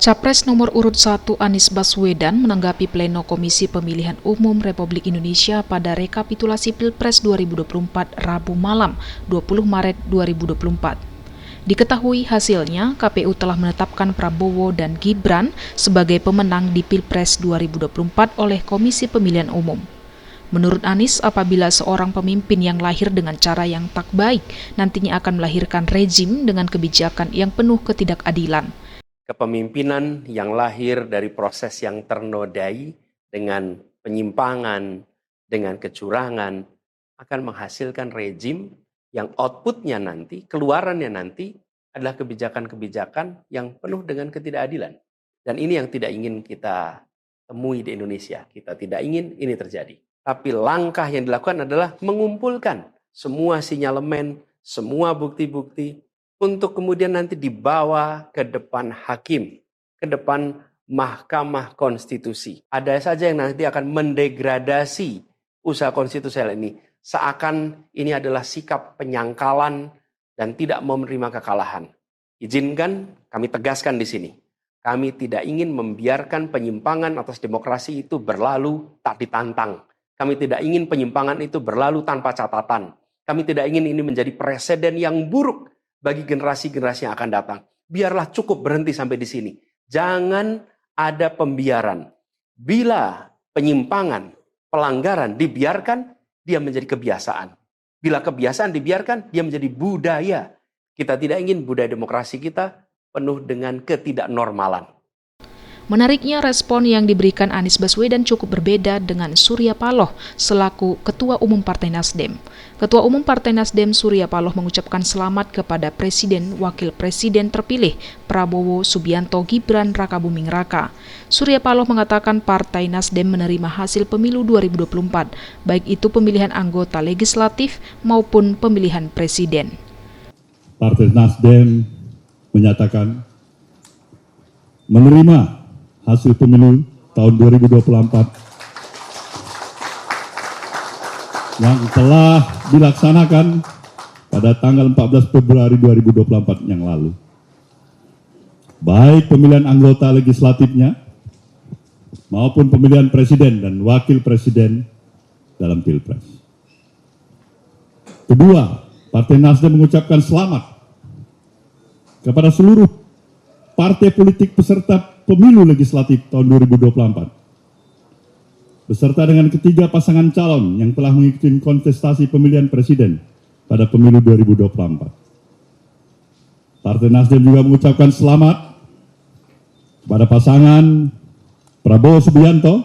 Capres nomor urut 1 Anies Baswedan menanggapi pleno Komisi Pemilihan Umum Republik Indonesia pada rekapitulasi Pilpres 2024 Rabu malam 20 Maret 2024. Diketahui hasilnya, KPU telah menetapkan Prabowo dan Gibran sebagai pemenang di Pilpres 2024 oleh Komisi Pemilihan Umum. Menurut Anies, apabila seorang pemimpin yang lahir dengan cara yang tak baik, nantinya akan melahirkan rezim dengan kebijakan yang penuh ketidakadilan. Kepemimpinan yang lahir dari proses yang ternodai dengan penyimpangan, dengan kecurangan, akan menghasilkan rezim yang outputnya nanti, keluarannya nanti adalah kebijakan-kebijakan yang penuh dengan ketidakadilan. Dan ini yang tidak ingin kita temui di Indonesia. Kita tidak ingin ini terjadi. Tapi langkah yang dilakukan adalah mengumpulkan semua sinyalemen, semua bukti-bukti, untuk kemudian nanti dibawa ke depan hakim, ke depan Mahkamah Konstitusi. Ada saja yang nanti akan mendegradasi usaha konstitusional ini, seakan ini adalah sikap penyangkalan dan tidak mau menerima kekalahan. Izinkan kami tegaskan di sini, kami tidak ingin membiarkan penyimpangan atas demokrasi itu berlalu tak ditantang. Kami tidak ingin penyimpangan itu berlalu tanpa catatan. Kami tidak ingin ini menjadi presiden yang buruk bagi generasi-generasi yang akan datang. Biarlah cukup berhenti sampai di sini. Jangan ada pembiaran. Bila penyimpangan, pelanggaran dibiarkan, dia menjadi kebiasaan. Bila kebiasaan dibiarkan, dia menjadi budaya. Kita tidak ingin budaya demokrasi kita penuh dengan ketidaknormalan. Menariknya, respon yang diberikan Anies Baswedan cukup berbeda dengan Surya Paloh selaku Ketua Umum Partai Nasdem. Ketua Umum Partai Nasdem Surya Paloh mengucapkan selamat kepada Presiden Wakil Presiden terpilih Prabowo Subianto Gibran Rakabuming Raka. Surya Paloh mengatakan Partai Nasdem menerima hasil pemilu 2024, baik itu pemilihan anggota legislatif maupun pemilihan presiden. Partai Nasdem menyatakan menerima hasil pemilu tahun 2024 yang telah dilaksanakan pada tanggal 14 Februari 2024 yang lalu. Baik pemilihan anggota legislatifnya maupun pemilihan presiden dan wakil presiden dalam Pilpres. Kedua, Partai Nasdem mengucapkan selamat kepada seluruh partai politik peserta pemilu legislatif tahun 2024. Beserta dengan ketiga pasangan calon yang telah mengikuti kontestasi pemilihan presiden pada pemilu 2024. Partai Nasdem juga mengucapkan selamat kepada pasangan Prabowo Subianto